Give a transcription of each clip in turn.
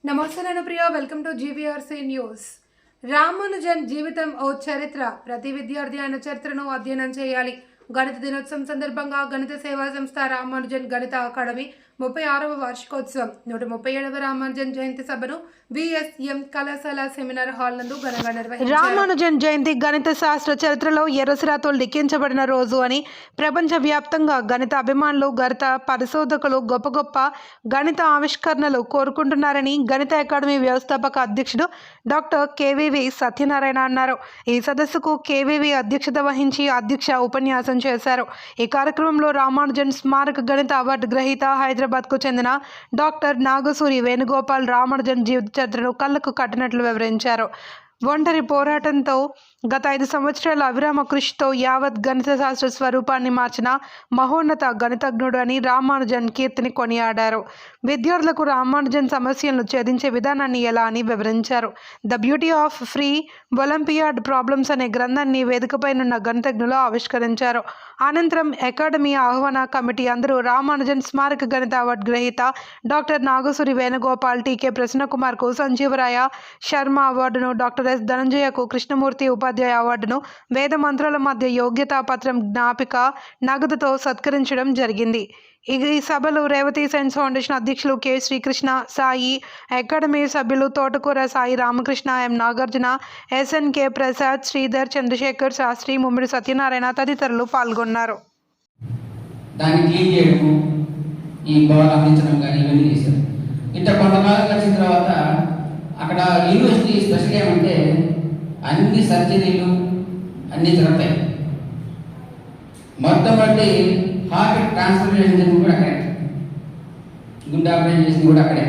నమస్తే నేను Priya welcome to GVRC news. Ramanujan జీవితం ఓ చరిత్ర. ప్రతి విద్యార్థి ఆయన చరిత్రను అధ్యయనం చేయాలి. గణిత దినోత్సవం సందర్భంగా గణిత సేవా సంస్థ రామానుజన్ గణిత అకాడమీ 36వ వార్షికోత్సవం 137వ రామానుజన్ జయంతి సభను విఎస్ఎం కళాశాల సెమినార్ హాల్ నందు ఘనంగా నిర్వహించారు. రామానుజన్ జయంతి గణిత శాస్త్ర చరిత్రలో ఎర్రసిరాతో లిఖించబడిన రోజు అని ప్రపంచవ్యాప్తంగా గణిత అభిమానులు, గణిత పరిశోధకులు గొప్ప గొప్ప గణిత ఆవిష్కరణలు కోరుకుంటున్నారని గణిత అకాడమీ వ్యవస్థాపక అధ్యక్షుడు డాక్టర్ కేవీవి సత్యనారాయణ అన్నారు. ఈ సదస్సుకు కేవీవి అధ్యక్షత వహించి అధ్యక్ష ఉపన్యాసం చేశారు. ఈ కార్యక్రమంలో రామానుజన్ స్మారక గణిత అవార్డు గ్రహీత హైదరాబాద్కు చెందిన డాక్టర్ నాగసూరి వేణుగోపాల్ రామానుజన్ జీవిత చరిత్రను కళ్ళకు కట్టినట్లు వివరించారు. ఒంటరి పోరాటంతో గత 5 సంవత్సరాల అవిరామ కృషితో యావత్ గణిత శాస్త్ర స్వరూపాన్ని మార్చిన మహోన్నత గణితజ్ఞుడు అని రామానుజన్ కీర్తిని కొనియాడారు. విద్యార్థులకు రామానుజన్ సమస్యలను ఛేదించే విధానాన్ని ఎలా అని వివరించారు. The beauty of free olympiad problems అనే గ్రంథాన్ని వేదికపైనున్న గణితజ్ఞులు ఆవిష్కరించారు. అనంతరం అకాడమీ ఆహ్వాన కమిటీ అందరూ రామానుజన్ స్మారక గణిత అవార్డు గ్రహీత డాక్టర్ నాగసూరి వేణుగోపాల్, టీకే ప్రసన్నకుమార్కు సంజీవరాయ శర్మ అవార్డును, డాక్టర్ ఎస్ ధనంజయకు కృష్ణమూర్తి ఉపాధ్యాయ అవార్డును, వేద మంత్రాల మధ్య యోగ్యతా పత్రం, జ్ఞాపిక నగదుతో సత్కరించడం జరిగింది. ఈ సభలో రేవతి సైన్స్ ఫౌండేషన్ అధ్యక్షులు కె శ్రీకృష్ణ, సాయి అకాడమీ సభ్యులు తోటకూర సాయి రామకృష్ణ, ఎం నాగార్జున, ఎస్ఎన్కే ప్రసాద్, శ్రీధర్, చంద్రశేఖర్ శాస్త్రి, ముమ్మిడి సత్యనారాయణ తదితరులు పాల్గొన్నారు. ఇంత కొంతకాలం వచ్చిన తర్వాత అక్కడ యూనివర్సిటీ స్పెషల్ ఏమంటే అన్ని సర్జరీలు అన్నీ జరుగుతాయి. మొట్టమొదటి హార్ట్ ట్రాన్స్ప్లాంటేషన్ జరిగింది కూడా అక్కడే, గుండె ఆపరేషన్ చేసింది కూడా అక్కడే.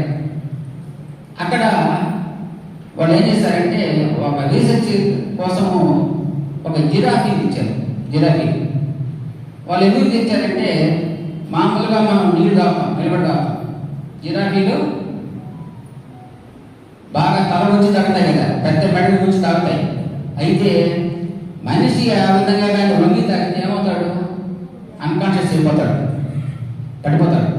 అక్కడ వాళ్ళు ఏం చేశారంటే ఒక రీసెర్చ్ కోసము ఒక జిరాఫీని ఇచ్చారు. జిరాఫీ వాళ్ళు ఎందుకు తెచ్చారంటే మామూలుగా మనం నీళ్ళు తాగుతాం, నిలబడి తాగుతాం. జిరాఫీలు బాగా తల గురించి తాగుతాయి కదా, పెద్ద మెడ గురించి తాగుతాయి. అయితే మనిషి ఆ విధంగా కానీ వంగి తాగితే ఏమవుతాడు? అన్కాన్షియస్ అయిపోతాడు, పడిపోతాడు.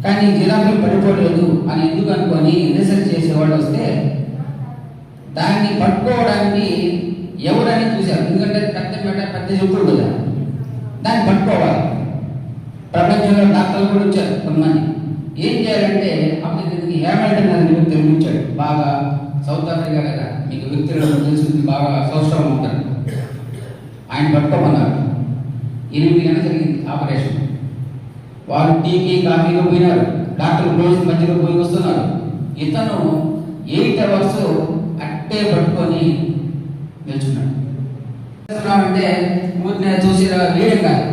కానీ జిరాఫీలు పడిపోలేదు అని ఎందుకు అనుకొని రీసెర్చ్ చేసేవాళ్ళు వస్తే దాన్ని పట్టుకోవడానికి ఎవరని చూశారు. ఎందుకంటే పెద్ద మెడ, పెద్ద చెప్పుడు కదా, దాన్ని పట్టుకోవాలి. ప్రపంచంలో డాక్టర్లు కూడా వచ్చారు కొంతమంది. ఏం చేయాలంటే అప్పుడు దీనికి హ్యామిల్టన్ అనే వ్యక్తి నిర్మించాడు. బాగా సౌత్ ఆఫ్రికా కదా, మీకు వ్యక్తులు తెలిసింది, బాగా సౌష్ఠవం ఉంటాడు. ఆయన పట్టుకోమన్నారు. 8 గంటలు జరిగింది ఆపరేషన్. వాళ్ళు టీకి కాఫీలో పోయినారు, డాక్టర్ పోయి మధ్యలో పోయి వస్తున్నారు. ఇతను 8 hours అట్టే పట్టుకొని నిల్చున్నాడు. అంటే ఊరిని చూసి వేయడం కాదు,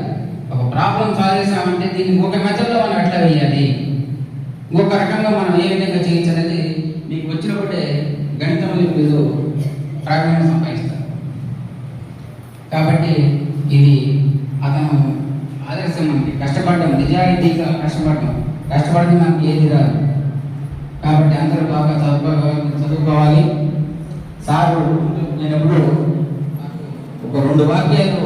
ఒక ప్రాబ్లం సాల్వ్ చేసామంటే దీన్ని ఒక మెథడ్లో మనం ఎట్లా వేయాలి, ఇంకొక రకంగా మనం ఏ విధంగా చేయించాలనేది మీకు వచ్చినప్పుడే గణితంలో మీరు ప్రావీణ్యం సంపాదిస్తారు. కాబట్టి ఇది అతను ఆదర్శం. మనకి కష్టపడడం, నిజాయితీగా కష్టపడడం మనకి ఏది రాదు. కాబట్టి అందరూ బాగా చదువుకోవాలి. సారు నేను ఎప్పుడు ఒక 2 వాక్యాలు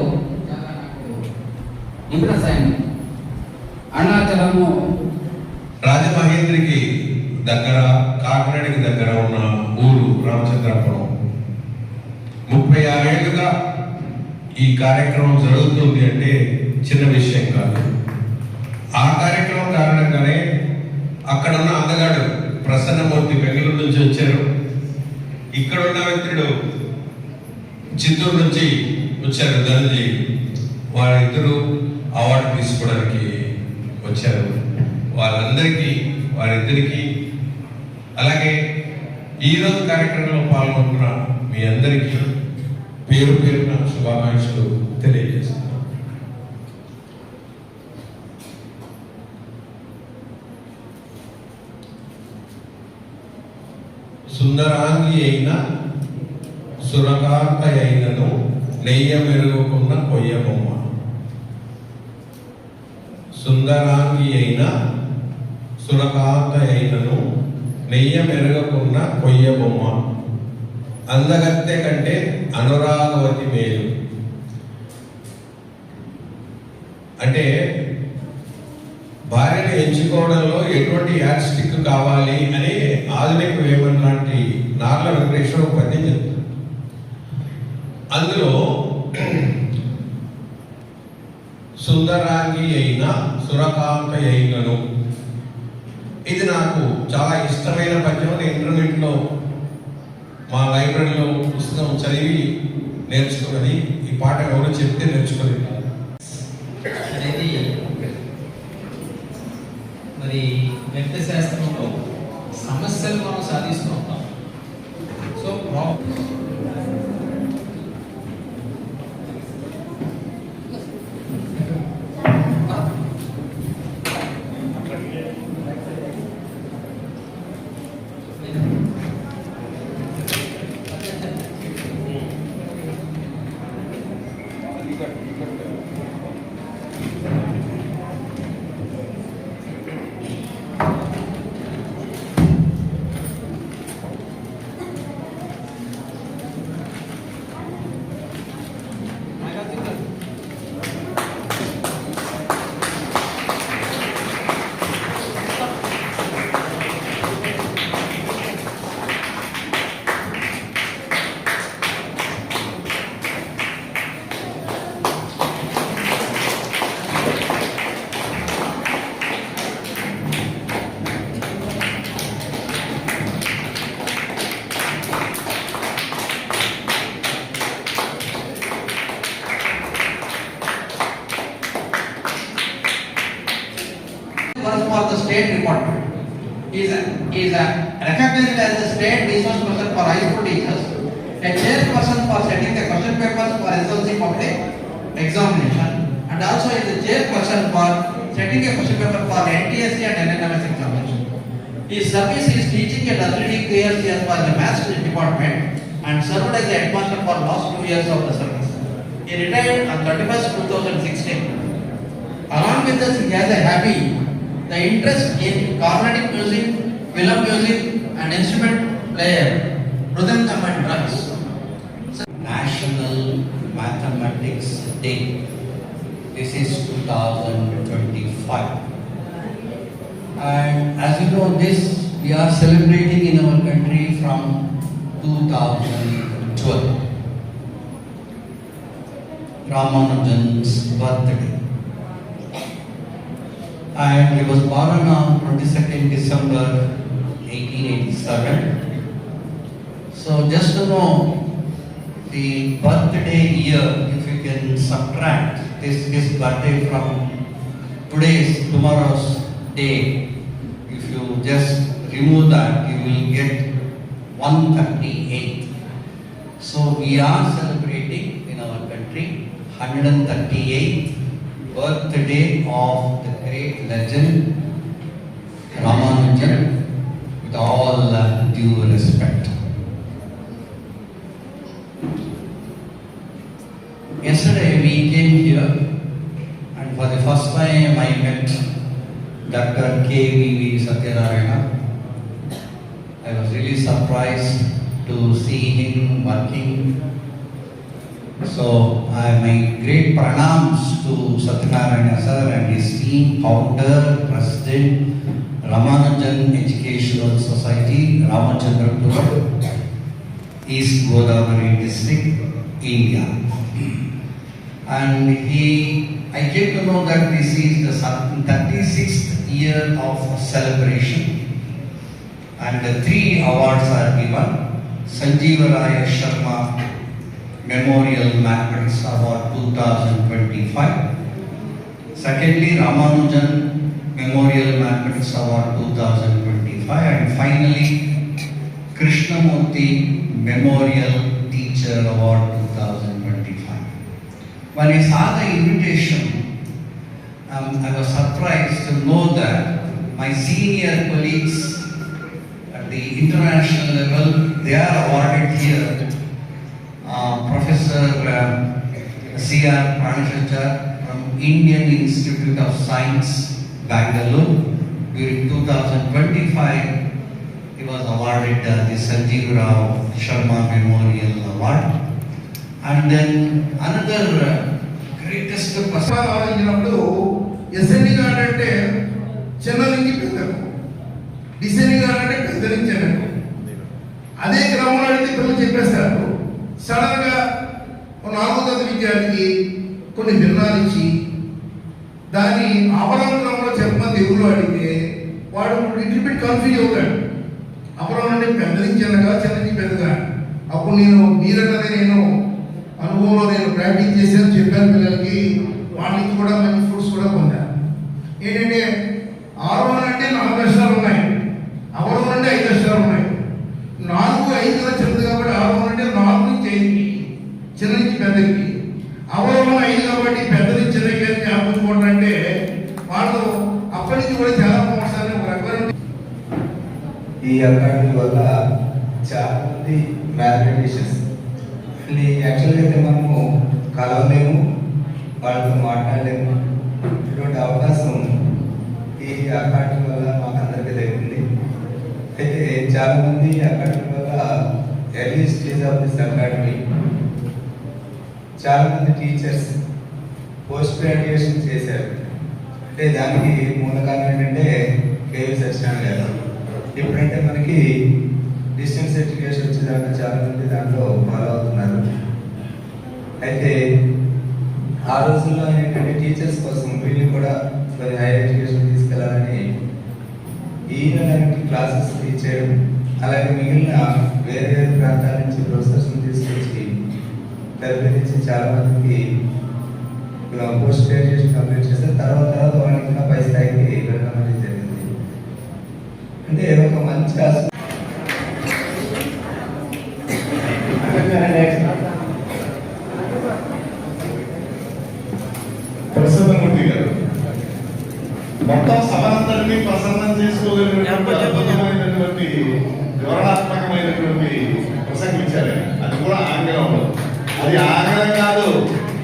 ఇంప్రెస్ అయ్యింది. అరుణాచలము రాజమహేంద్రికి దగ్గర, కాకినాడకి దగ్గర ఉన్న ఊరు రామచంద్రాపురం. 36 ఏళ్ళుగా ఈ కార్యక్రమం జరుగుతుంది అంటే చిన్న విషయం కాదు. ఆ కార్యక్రమం కారణంగానే అక్కడ ఉన్న అందగాడు ప్రసన్నమూర్తి బెంగళూరు నుంచి వచ్చారు. ఇక్కడ ఉన్న వ్యక్తుడు చిత్తూరు నుంచి వచ్చారు, ధనంజయ్. వాళ్ళిద్దరూ అవార్డు తీసుకోవడానికి వచ్చారు. వారిద్దరికి అలాగే ఈరోజు కార్యక్రమంలో పాల్గొంటున్న మీ అందరికీ పేరు పేరున శుభాకాంక్షలు తెలియజేస్తున్నాను. సుందరాంగి అయిన సురకాంత అయినను నెయ్య మెరుగుకున్న కొయ్య బొమ్మ. సుందరాంగి అయిన సురకాంత అయినను నెయ్య మెరుగుకున్న కొయ్య బొమ్మ. అందగత్తె కంటే అనురాగవతి మేలు. అంటే భార్యను ఎంచుకోవడంలో ఎటువంటి యాడ్ స్టిక్ కావాలి అని ఆధునిక వేమన్ లాంటి నార్ల వెంకటేశ్వర ఒక పద్యం చెప్తారు. అందులో సుందరాంగి అయిన సురకాంత అయినను, ఇది నాకు చాలా ఇష్టమైన పద్యం. నేను ఇంటర్నెట్లో మా లైబ్రరీలో పుస్తకం చదివి నేర్చుకున్నది. ఈ పాట ఎవరు చెప్తే నేర్చుకుని అనేది మరి గణిత శాస్త్రంలో సమస్యలు మనం సాధిస్తూ ఉంటాం. So for the state department. He is recognized as the state resource person for high school teachers, a chairperson for setting the question papers for SLC public examination, and also is the chairperson for setting a question paper for NTSC and NNMS examination. His service is teaching at WD clears as for the maths department and served as a headmaster for last 2 years of the service. He retired on 31st 2016. Along with this, he has a hobby, the interest in Carnatic music, film music, and instrument player, Mridangam and drums. National Mathematics Day. This is 2025. And as you know, this we are celebrating in our country from 2012. Ramanujan's birthday. And he was born on 22nd December 1887. So just to know the birthday year, if you can subtract his birthday from tomorrow's day, if you just remove that, you will get 138. So we are celebrating in our country 138th birthday of the great legend Ramanujan, with all due respect. Yesterday we came here, and for the first time I met Dr. K.V.V. Satyanarayana. I was really surprised to see him working. So my great pranams to Satyanarayana sir and his team, founder, president, Ramanujan Educational Society, Ramachandrapur, East Godavari District, India. And I came to know that this is the 36th year of celebration, and 3 awards are given. Sanjeeva Raya Sharma Memorial Mathematics Award 2025. Secondly, Ramanujan Memorial Mathematics Award 2025. And finally, Krishnamurti Memorial Teacher Award 2025. When I saw the invitation, I was surprised to know that my senior colleagues at the international level, they are awarded here. Professor C.R. Pranashachar from Indian Institute of Science, Bangalore. During 2025, he was awarded the Sanjeev Rao Sharma Memorial Award. And then another greatest person. అయినప్పుడు SND card అంటే చిన్న నుంచి పెద్దకు, designing అంటే పెద్ద నుంచి చిన్నకు. అదే క్రమంలో అడిగితే పిల్లలు చెప్పేస్తారు. సడన్ గా 4వ తరగతి విద్యార్థికి కొన్ని భిన్నాలు ఇచ్చి దాన్ని అపరాధంలో చెప్పమని తెలుగులో అడిగితే వాడు లిటిల్ బిట్ కన్ఫ్యూజ్ అవుతాడు. అపరాధం అంటే పెద్ద నుంచి చిన్నగా, చిన్న నుంచి పెద్దగా. అప్పుడు మీరన్నదే నేను అనుభవంలో ప్రాక్టీస్ చేశాను, చెప్పాను పిల్లలకి. వాళ్ళ నుంచి కూడా మంచి ఫుడ్స్ కూడా పొందాను. ఏంటంటే ఆరోహణ అంటే 4 అక్షరాలు ఉన్నాయి, అవరోహణ అంటే 5 అక్షరాలు ఉన్నాయి. 4, 5 చిన్నది కాబట్టి ఆరోహణ అంటే 4 నుంచి 5కి, చిన్న నుంచి పెద్దకి. అవరోహణ 5 కాబట్టి పెద్ద నుంచి చిన్నకి జ్ఞాపకం అంటే వాళ్ళు అప్పటి నుంచి కూడా చాలా బాగుంటారని ఒక రకమైన. ఈ అకాడమీ వల్ల చాలా మంది మ్యాథమెటిషియన్స్ యాక్చువల్గా అయితే మనము కలవలేము, వాళ్ళతో మాట్లాడలేము. ఇటువంటి అవకాశం ఈ అకాడమీ వల్ల మాకు అందరికీ దొరికింది. అయితే చాలా మంది అకాడమీ వల్ల early stage of this academy చాలా మంది టీచర్స్ పోస్ట్ గ్రాడ్యుయేషన్ చేశారు. అంటే దానికి మూల కారణం ఏంటంటే కేవీ సత్యనారాయణ గారు. ఇప్పుడంటే మనకి డిస్టెన్స్ ఎడ్యుకేషన్ వచ్చేదాకా చాలా మంది దాంట్లో ఫాలో అవుతున్నారు. అయితే ఆ రోజుల్లో ఏంటంటే టీచర్స్ కోసం వీళ్ళు కూడా కొన్ని హైయర్ ఎడ్యుకేషన్ తీసుకెళ్లాలని ఈయనకి క్లాసెస్ టీచ్ చేయడం, అలాగే మిగిలిన వేరే వేరే ప్రాంతాల నుంచి ప్రొఫెసర్స్ని తీసుకొచ్చి తరబించి చాలా మందికి పోస్ట్ గ్రాడ్యుయేషన్ కంప్లీట్ చేస్తారు. తర్వాత వాళ్ళకి ఇంకా పై స్థాయికి వెళ్ళడం అనేది జరిగింది. అంటే ఒక మంచి ప్రసన్నమూర్తి గారు మొత్తం సభనందరినీ ప్రసన్నం చేసుకోగలిగినటువంటి అద్భుతమైనటువంటి వివరణాత్మకమైనటువంటి ప్రసంగించారు. అది కూడా ఆంగ్లంలో. అది ఆంగ్లం కాదు,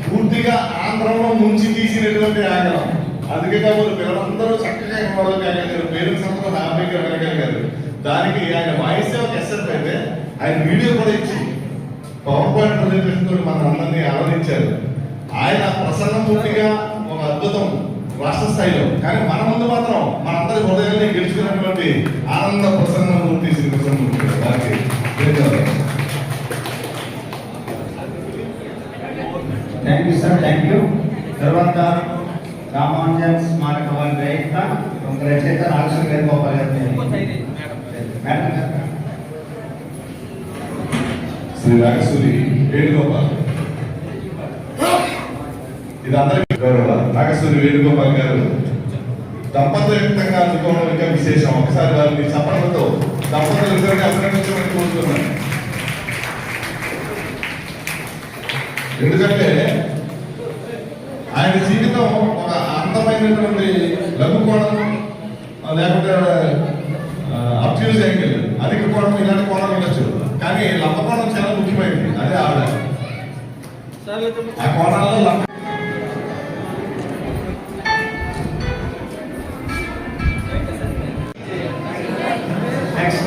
పూర్తిగా ఆంధ్రంలో ముంచి తీసినటువంటి ఆంగ్లం. అందుకే కాబట్టి పిల్లలందరూ చక్కగా ఇవ్వగలిగారు, పేరెంట్స్ అందరూ హ్యాపీగా వినగలిగారు. దానికి ఆయన వాయిస్ ఒక ఎస్ఎఫ్ అయితే ఆయన వీడియో కూడా ఇచ్చి పవర్ పాయింట్ ప్రజెంటేషన్ తోటి మన అందరినీ ఆలోచించారు. ఆయన ప్రసన్నమూర్తిగా ఒక అద్భుతం రాష్ట్ర స్థాయిలో, కానీ మన ముందు మాత్రం మనందరి హృదయాన్ని గెలుచుకున్నటువంటి ఆనంద ప్రసన్నమూర్తి శ్రీ ప్రసన్నమూర్తి వారికి thank you sir, thank you. తర్వాత రామానుజన్ స్మారక అవార్డు గ్రహీత రచయిత నాగేశ్వర వేణుగోపాల్ గారిని మేడం శ్రీ నాగేశ్వరి వేణుగోపాల్. ఇది అందరికీ గౌరవ నాగేశ్వరి వేణుగోపాల్ గారు దంపతులయుక్తంగా అందుకోవడం ఇంకా విశేషం. ఒకసారి వారిని చప్పట్లతో దంపతులు ఇద్దరిని అభినందించమని కోరుతున్నాను. ఎందుకంటే ఆయన జీవితం ఒక అందమైనటువంటి లఘు కోణం, లేకపోతే అబ్యూజ్ యాంగిల్, అధిక కోణం, ఇలాంటి కోణం ఉండొచ్చు. కానీ లంబ కోణం చాలా ముఖ్యమైనది. అదే ఆవిడ ఆ కోణాల్లో నెక్స్ట్